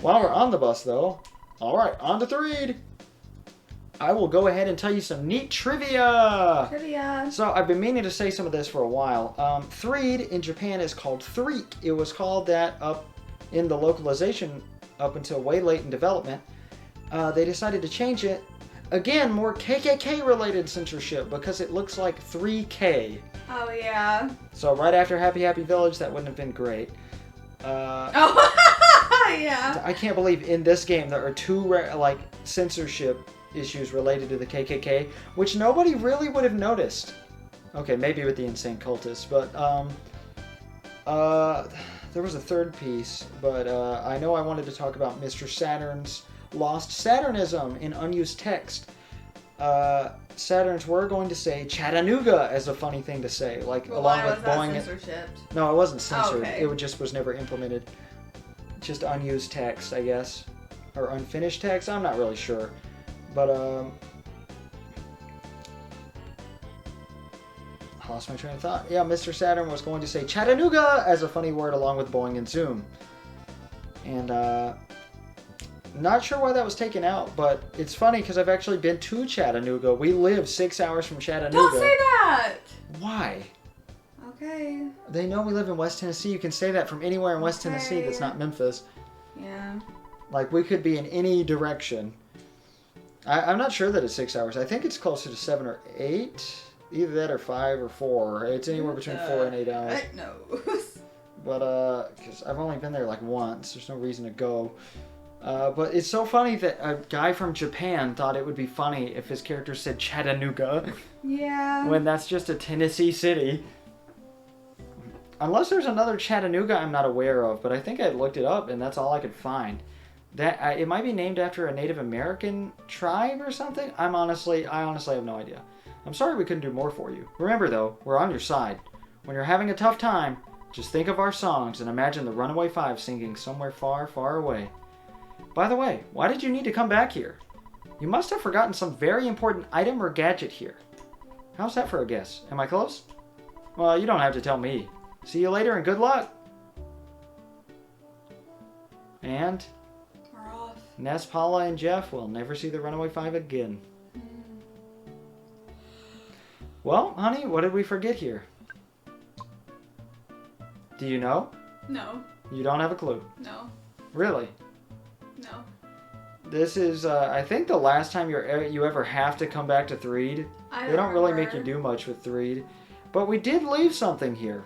While we're on the bus, though, all right, on to Threed. I will go ahead and tell you some neat trivia. So I've been meaning to say some of this for a while. Threed in Japan is called Threek. It was called that up in the localization up until way late in development. They decided to change it. Again, more KKK-related censorship because it looks like 3K. Oh, yeah. So right after Happy Happy Village, that wouldn't have been great. Yeah. I can't believe in this game there are two censorship issues related to the KKK, which nobody really would have noticed. Okay, maybe with the Insane Cultists, but there was a third piece, but I know I wanted to talk about Mr. Saturn's lost Saturnism in unused text. Saturns were going to say Chattanooga as a funny thing to say, like well, along why with was that Boeing. censorship? No, it wasn't censored. Oh, okay. It just was never implemented. Just unused text, I guess, or unfinished text. I'm not really sure, but I lost my train of thought. Yeah, Mr. Saturn was going to say Chattanooga as a funny word along with Boeing and Zoom, and not sure why that was taken out, but it's funny because I've actually been to Chattanooga. We live 6 hours from Chattanooga. Don't say that! Why? Okay. They know we live in West Tennessee. You can say that from anywhere in West Tennessee that's not Memphis. Yeah. Like, we could be in any direction. I'm not sure that it's 6 hours. I think it's closer to 7 or 8. Either that or 5 or 4. It's anywhere between 4 and 8 hours. No. But, because I've only been there like once. There's no reason to go. But it's so funny that a guy from Japan thought it would be funny if his character said Chattanooga. Yeah. When that's just a Tennessee city. Unless there's another Chattanooga I'm not aware of, but I think I looked it up and that's all I could find. That it might be named after a Native American tribe or something. I honestly have no idea. I'm sorry we couldn't do more for you. Remember though, we're on your side. When you're having a tough time, just think of our songs and imagine the Runaway Five singing Somewhere Far, Far Away. By the way, why did you need to come back here? You must have forgotten some very important item or gadget here. How's that for a guess? Am I close? Well, you don't have to tell me. See you later and good luck. And We're off. Ness, Paula, and Jeff will never see the Runaway Five again. Well, honey, what did we forget here? Do you know? No. You don't have a clue. No. Really? No. This is, I think, the last time you ever have to come back to Threed. They don't really make you do much with Threed. But we did leave something here.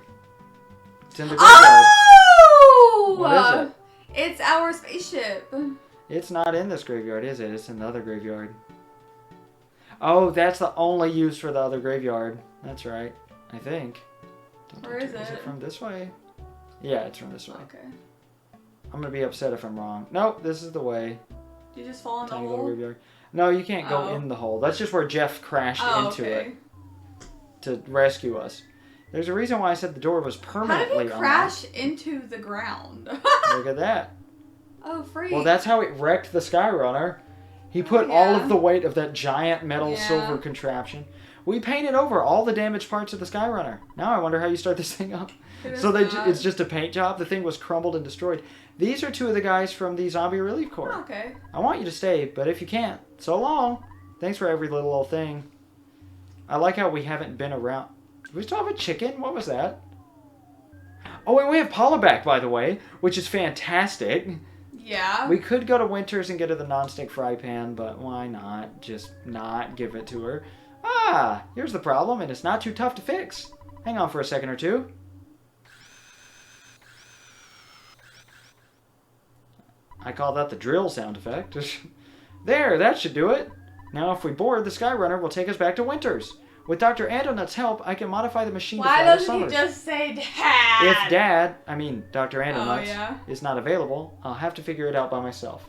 It's in the graveyard. Oh! What is it? It's our spaceship. It's not in this graveyard, is it? It's in the other graveyard. Oh, that's the only use for the other graveyard. That's right. I think. Where is it? Is it from this way? Yeah, it's from this way. Okay. I'm going to be upset if I'm wrong. Nope, this is the way. Did you just fall in the Tiny little hole? graveyard. No, you can't go in the hole. That's just where Jeff crashed into it to rescue us. There's a reason why I said the door was permanently How did he crash into the ground? Look at that. Oh, freak. Well, that's how it wrecked the Skyrunner. He put all of the weight of that giant metal silver contraption. We painted over all the damaged parts of the Skyrunner. Now I wonder how you start this thing up. So it's just a paint job. The thing was crumbled and destroyed. These are two of the guys from the Zombie Relief Corps. Oh, okay. I want you to stay, but if you can't, so long. Thanks for every little old thing. I like how we haven't been around. Do we still have a chicken? What was that? Oh, and we have Paula back, by the way, which is fantastic. Yeah. We could go to Winters and get her the nonstick fry pan, but why not? Just not give it to her. Ah, here's the problem, and it's not too tough to fix. Hang on for a second or two. I call that the drill sound effect. There, that should do it. Now if we board, the Skyrunner will take us back to Winters. With Dr. Andonut's help, I can modify the machine to fly to Why Summers. doesn't he just say Dad? If Dr. Andonut, Oh, is not available, I'll have to figure it out by myself.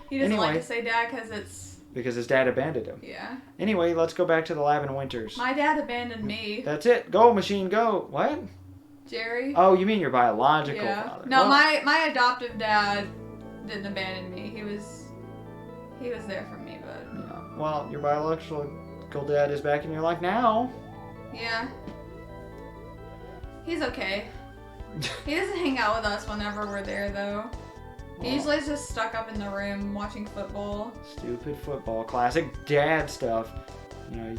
He doesn't like to say Dad because it's... Because his dad abandoned him. Yeah. Anyway, let's go back to the lab in Winters. My dad abandoned me. That's it. Go, machine, go. What? Jerry. Oh, you mean your biological father. No, well, my adoptive dad didn't abandon me. He was there for me, but... Yeah. Well, your biological dad is back in your life now. Yeah. He's okay. He doesn't hang out with us whenever we're there, though. He usually is just stuck up in the room watching football. Stupid football. Classic dad stuff. You know.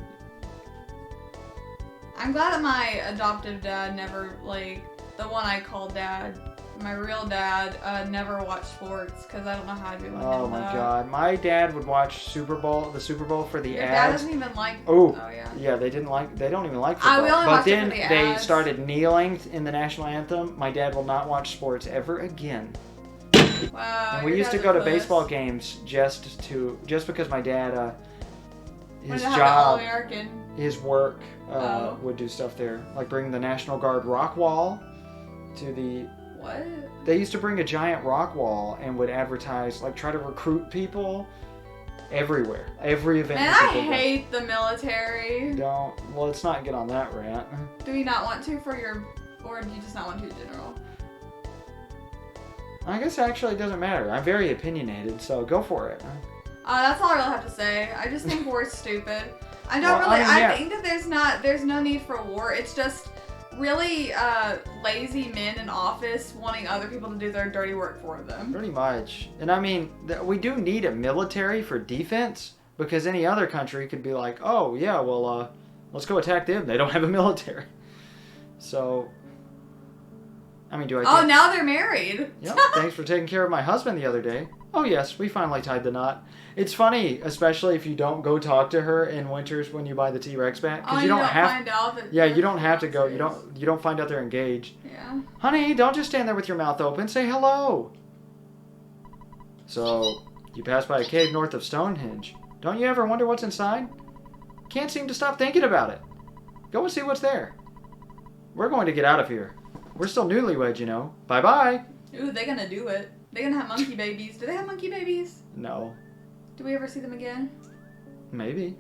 I'm glad that my adoptive dad never, like, the one I call dad, my real dad, never watched sports, because I don't know how to do with him. Oh my god. My dad would watch the Super Bowl for the Your ads. dad doesn't even like Oh yeah. Yeah, they don't even like football. We only but watched it then for the they ads. started kneeling in the national anthem. My dad will not watch sports ever again. Wow. And we used to go to baseball games just because my dad, his job, his work, would do stuff there, like bring the National Guard rock wall to the. What? They used to bring a giant rock wall and would advertise, like try to recruit people everywhere, every event. Man, I hate the military. Let's not get on that rant. Do you not want to or do you just not want to in general? I guess actually it doesn't matter. I'm very opinionated, so go for it. That's all I really have to say. I just think war's stupid. I think that there's no need for war. It's just really lazy men in office wanting other people to do their dirty work for them. Pretty much. And I mean, we do need a military for defense, because any other country could be like, oh yeah, well, let's go attack them. They don't have a military. So, I mean, now they're married. Yep, thanks for taking care of my husband the other day. Oh yes, we finally tied the knot. It's funny, especially if you don't go talk to her in winters when you buy the T-Rex back, because you don't find out that. Yeah, you don't have to go. You don't find out they're engaged. Yeah. Honey, don't just stand there with your mouth open. Say hello. So, you pass by a cave north of Stonehenge. Don't you ever wonder what's inside? Can't seem to stop thinking about it. Go and see what's there. We're going to get out of here. We're still newlyweds, you know. Bye-bye. Ooh, they're gonna do it. They're gonna have monkey babies. Do they have monkey babies? No. Do we ever see them again? Maybe.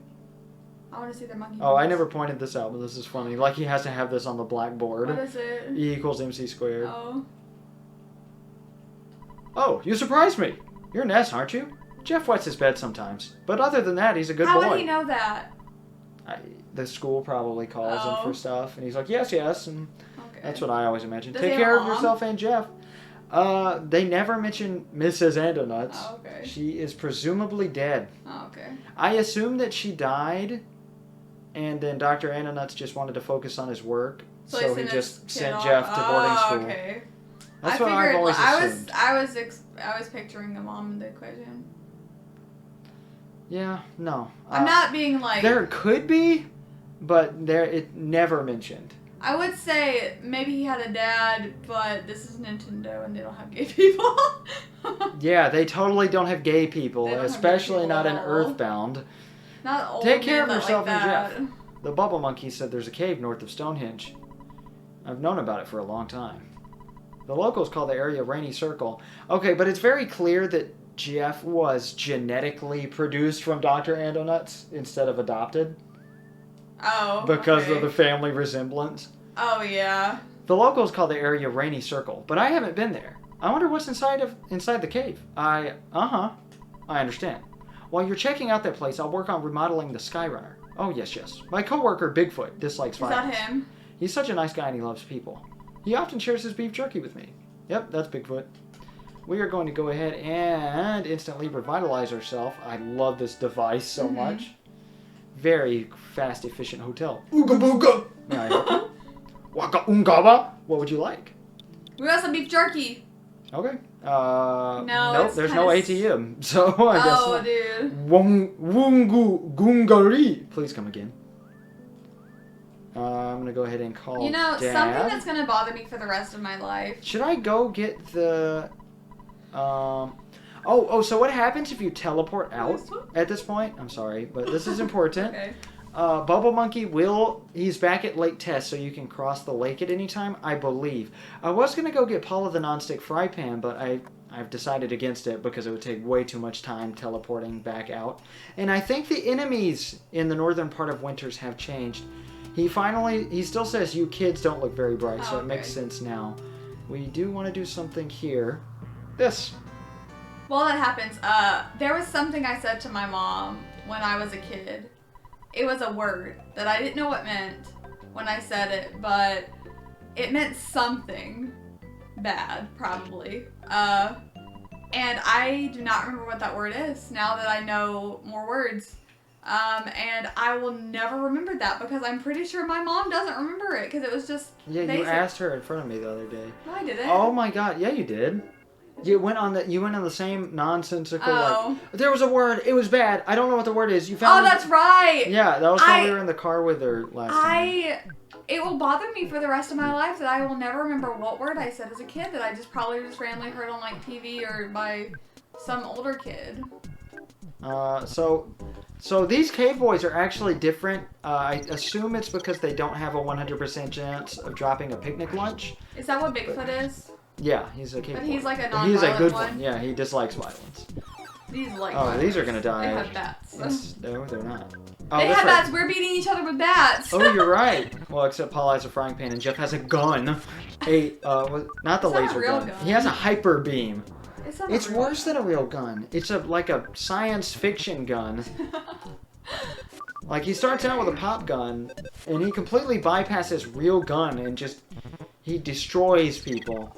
I want to see their monkey babies. Oh, I never pointed this out, but this is funny. Like, he has to have this on the blackboard. What is it? E equals MC squared. Oh. Oh, you surprised me. You're Ness, aren't you? Jeff wets his bed sometimes. But other than that, he's a good boy. How would he know that? The school probably calls him for stuff. And he's like, yes, and that's what I always imagine. Does Take care of yourself and Jeff. They never mention Mrs. Andonuts. Oh, okay. She is presumably dead. Oh, okay. I assume that she died, and then Dr. Andonuts just wanted to focus on his work, so he just sent Jeff to boarding school. Okay. That's what I've always assumed. I was picturing the mom in the equation. Yeah, no. I'm not being like. There could be, but it never mentioned. I would say maybe he had a dad, but this is Nintendo and they don't have gay people. Yeah, they totally don't have gay people, especially not in EarthBound. Not old. Take care of yourself like and Jeff. The Bubble Monkey said there's a cave north of Stonehenge. I've known about it for a long time. The locals call the area Rainy Circle. Okay, but it's very clear that Jeff was genetically produced from Dr. Andonuts instead of adopted. Oh, because of the family resemblance. Oh, yeah. The locals call the area Rainy Circle, but I haven't been there. I wonder what's inside the cave. I understand. While you're checking out that place, I'll work on remodeling the Skyrunner. Oh, yes. My coworker, Bigfoot, dislikes violence. Is that him? He's such a nice guy and he loves people. He often shares his beef jerky with me. Yep, that's Bigfoot. We are going to go ahead and instantly revitalize ourselves. I love this device so much. Very fast, efficient hotel. Ooga booga! May I help you? Waka ungawa? What would you like? We got some beef jerky. Okay. Nope, there's no ATM. So I guess not. Oh, dude. Wungu gungari. Please come again. I'm going to go ahead and call Dad. Something that's going to bother me for the rest of my life. Should I go get the... so what happens if you teleport out at this point? I'm sorry, but this is important. Okay. Bubble Monkey he's back at Lake Tess, so you can cross the lake at any time, I believe. I was going to go get Paula the nonstick fry pan, but I've decided against it because it would take way too much time teleporting back out. And I think the enemies in the northern part of Winters have changed. He still says you kids don't look very bright, so it makes sense now. We do want to do something here. This. While that happens, there was something I said to my mom when I was a kid. It was a word that I didn't know what it meant when I said it, but it meant something bad, probably. And I do not remember what that word is now that I know more words. And I will never remember that because I'm pretty sure my mom doesn't remember it because it was just Yeah, basic. you asked her in front of me the other day. No, I didn't. Oh my god, yeah you did. You went on the same nonsensical Oh. like there was a word, it was bad. I don't know what the word is. You found that's right. Yeah, that was when we were in the car with her last time. It will bother me for the rest of my life that I will never remember what word I said as a kid that I probably randomly heard on like TV or by some older kid. So these cave boys are actually different. I assume it's because they don't have a 100% chance of dropping a picnic lunch. Is that what Bigfoot is? Yeah, he's a cave boy. But he's like a non-violent He's a good one. Yeah, he dislikes violence. These like. Oh, these are gonna die. They have bats. Yes, no, they're not. Oh, they have bats. We're beating each other with bats. Oh, you're right. Well, except Paul has a frying pan and Jeff has a gun. Not the laser gun. He has a hyper beam. It's worse than a real gun. It's like a science fiction gun. Like he starts out with a pop gun, and he completely bypasses real gun and he destroys people.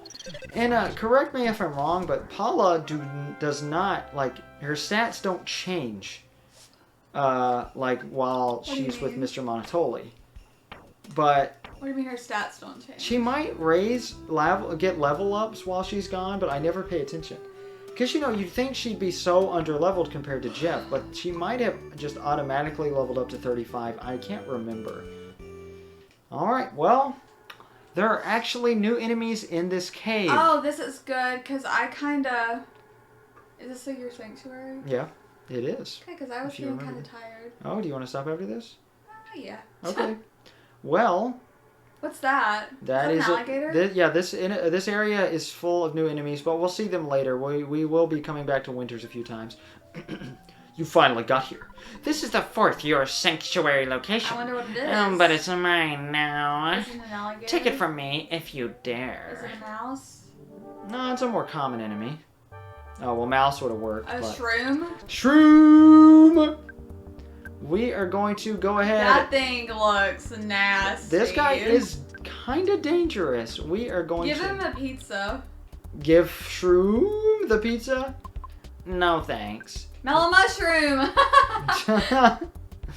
And correct me if I'm wrong, but Paula does not her stats don't change. While she's with Mr. Monotoli. But what do you mean her stats don't change? She might get level ups while she's gone, but I never pay attention. Because, you'd think she'd be so underleveled compared to Jeff, but she might have just automatically leveled up to 35. I can't remember. Alright, well, there are actually new enemies in this cave. Oh, this is good, because I kinda... Is this like your sanctuary? Yeah, it is. Okay, because I was feeling kind of tired. Oh, do you want to stop after this? Yeah. Okay. Well... What's that? That is an alligator? This area is full of new enemies, but we'll see them later. We will be coming back to Winters a few times. You finally got here. This is the fourth your sanctuary location. I wonder what it is. But it's mine now. Is it an alligator? Take it from me if you dare. Is it a mouse? No, it's a more common enemy. Oh, well, mouse would have worked. A shroom? Shroom! We are going to go ahead. That thing looks nasty. This guy is kind of dangerous. We are going to... Give him a pizza. Give Shroom the pizza? No, thanks. Mellow mushroom!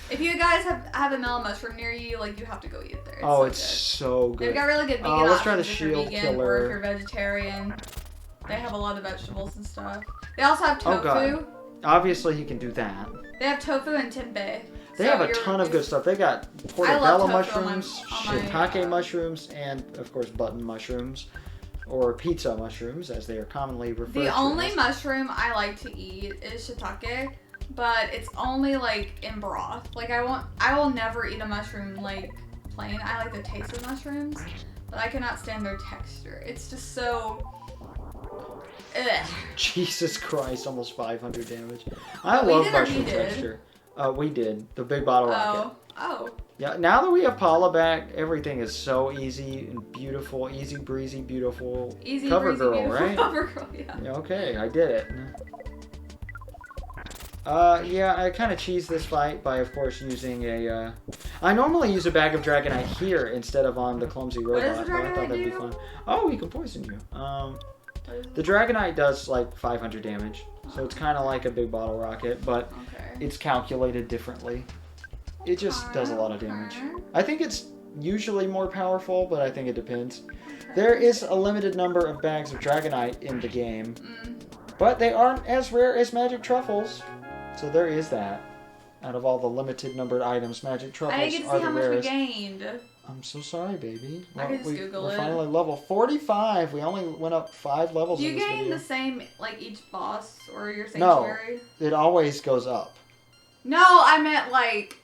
If you guys have a mellow mushroom near you, you have to go eat it there. It's so good. They've got really good vegan options. Let's try the if you're shield vegan killer. or if you're vegetarian. They have a lot of vegetables and stuff. They also have tofu. Oh, God. Obviously, he can do that. They have tofu and tempeh. They have a ton of good stuff. They got portobello mushrooms, shiitake mushrooms, and, of course, button mushrooms. Or pizza mushrooms, as they are commonly referred to. The only mushroom I like to eat is shiitake, but it's only, in broth. I will never eat a mushroom, plain. I like the taste of mushrooms, but I cannot stand their texture. It's just so... Ugh. Jesus Christ, almost 500 damage. I love mushroom texture. We did. The big bottle rocket. Oh. Yeah, now that we have Paula back, everything is so easy and beautiful. Easy breezy, beautiful. Easy cover breezy, girl, beautiful right? Cover girl, yeah. Okay, I did it. Yeah, I kind of cheesed this fight by, of course, using a... I normally use a bag of Dragonite here instead of on the clumsy robot. What does the Dragonite I thought that'd be do? fun. Oh, he can poison you. The Dragonite does 500 damage, so it's kind of like a big bottle rocket, but it's calculated differently. It just does a lot of damage. I think it's usually more powerful, but I think it depends. There is a limited number of bags of Dragonite in the game, but they aren't as rare as Magic Truffles, so there is that. Out of all the limited numbered items, Magic Truffles I didn't get to are see the how much rarest. we gained. I'm so sorry, baby. I can just Google we're it. finally level 45. We only went up 5 levels Do in you this gain video. the same, it boss or your sanctuary? No, it always goes up. No, I meant like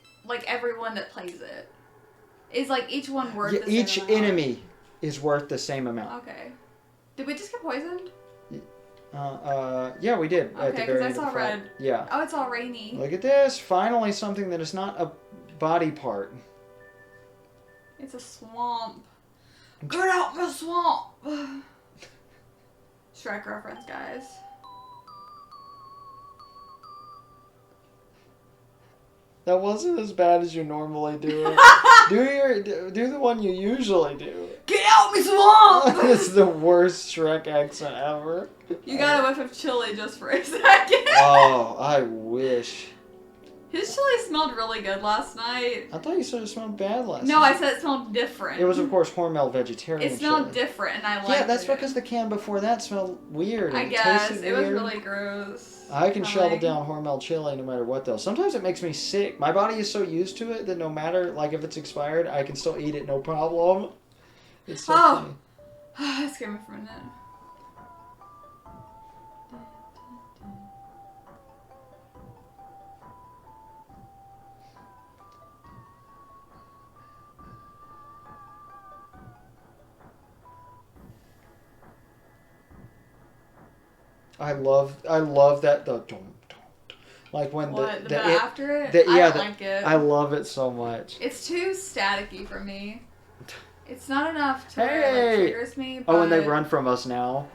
everyone that plays it. Is each one worth the same Each amount? enemy is worth the same amount. Okay. Did we just get poisoned? Yeah, we did. Okay, at the very end because I of the saw fight. red. Yeah. Oh, it's all rainy. Look at this. Finally, something that is not a body part. It's a swamp. Get out the swamp! Shrek reference, guys. That wasn't as bad as you normally do it. do the one you usually do. Get out swamp! This is the worst Shrek accent ever. You got a whiff of chili just for a second. Oh, I wish. His chili smelled really good last night. I thought you said it smelled bad last night. No, I said it smelled different. It was, of course, Hormel vegetarian. It smelled chili. different, and I liked it. Yeah, that's because the can before that smelled weird. I guess. It was really gross. I can shovel down Hormel chili no matter what, though. Sometimes it makes me sick. My body is so used to it that no matter, like, if it's expired, I can still eat it no problem. It's so funny. That scared me for a minute. I love that like when the after it. I don't like it. I love it so much. It's too staticky for me. It's not enough to hey! like, triggers me. But... Oh, and they run from us now.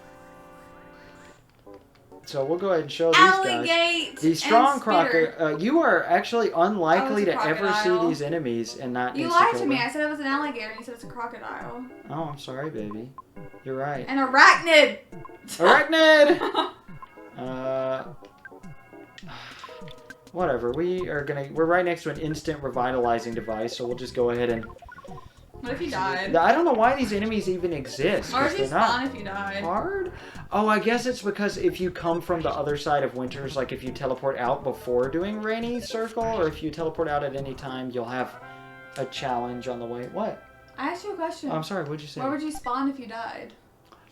So we'll go ahead and show these guys. The strong crocodile. You are actually unlikely to ever see these enemies and not. You lied to me. I said it was an alligator, and you said it's a crocodile. Oh, I'm sorry, baby. You're right. An arachnid. Arachnid. Whatever. We're right next to an instant revitalizing device, so we'll just go ahead and. What if you died? I don't know why these enemies even exist. Or if you spawn if you died. Hard? Oh, I guess it's because if you come from the other side of winters, like if you teleport out before doing rainy circle, or if you teleport out at any time, you'll have a challenge on the way. What? I asked you a question. Oh, I'm sorry, what'd you say? Where would you spawn if you died?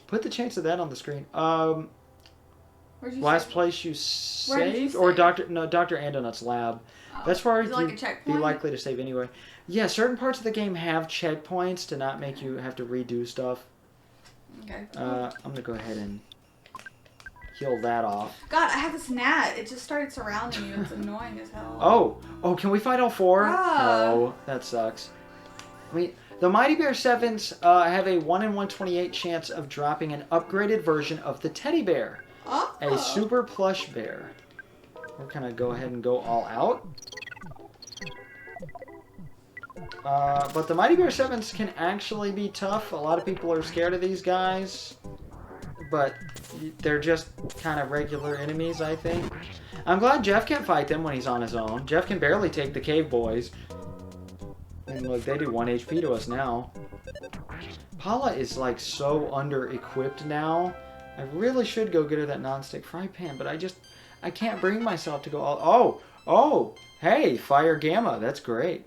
Put the chance of that on the screen. Where'd you last save? place you saved? Or Dr. Andonut's lab. Oh. That's where you'd be likely to save anyway. Yeah, certain parts of the game have checkpoints to not make you have to redo stuff. Okay. I'm gonna go ahead and heal that off. God, I have this gnat. It just started surrounding you. It's annoying as hell. Oh, can we fight all four? Ah. No, that sucks. I mean, the Mighty Bear 7s have a 1 in 128 chance of dropping an upgraded version of the teddy bear. Oh. A super plush bear. We're gonna go ahead and go all out. But the Mighty Bear 7s can actually be tough. A lot of people are scared of these guys. But they're just kind of regular enemies, I think. I'm glad Jeff can't fight them when he's on his own. Jeff can barely take the cave boys. And look, they do 1 HP to us now. Paula is like so under-equipped now. I really should go get her that non-stick fry pan, but I can't bring myself to go all... Oh! Hey, Fire Gamma, that's great.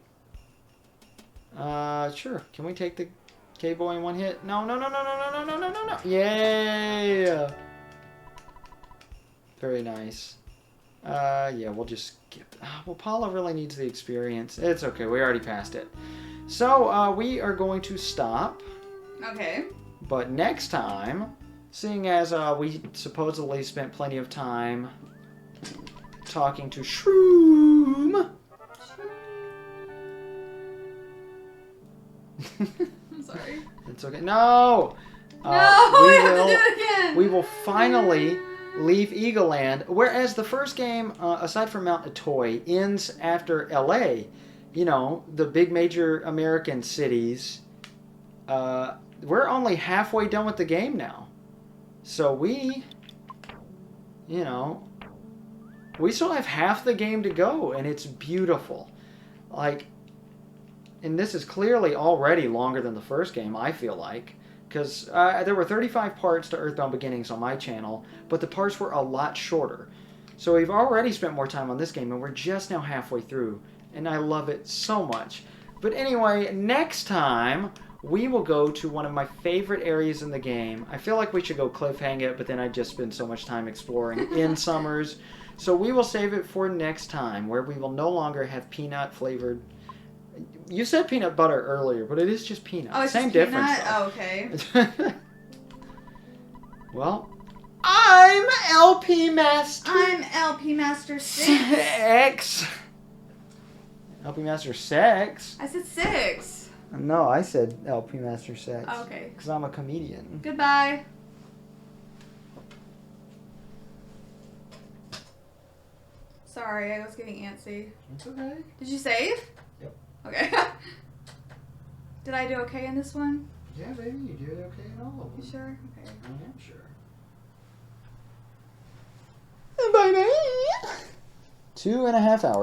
Sure. Can we take the K-Boy in one hit? No. Yay! Very nice. Yeah, we'll just skip. Well, Paula really needs the experience. It's okay, we already passed it. So, we are going to stop. Okay. But next time, seeing as we supposedly spent plenty of time talking to Shroom. I'm sorry. It's okay. No! No, we have to do it again! We will finally leave Eagleland, whereas the first game, aside from Mount Atoy, ends after LA. You know, the big major American cities. We're only halfway done with the game now. So we still have half the game to go, and it's beautiful. Like, and this is clearly already longer than the first game, I feel like. Because there were 35 parts to EarthBound Beginnings on my channel, but the parts were a lot shorter. So we've already spent more time on this game, and we're just now halfway through. And I love it so much. But anyway, next time, we will go to one of my favorite areas in the game. I feel like we should go cliffhang it, but then I'd just spend so much time exploring in Summers. So we will save it for next time, where we will no longer have peanut-flavored... You said peanut butter earlier, but it is just peanut. Oh, it's Same just difference. Peanut? Oh, okay. Well, I'm LP Master. I'm LP Master 6. X. LP Master 6. I said 6. No, I said LP Master 6. Oh, okay. Because I'm a comedian. Goodbye. Sorry, I was getting antsy. It's okay. Did you save? Yep. Okay. Did I do okay in this one? Yeah, baby, you did okay in all of them. You sure? Okay. I am sure. Baby! 2.5 hours.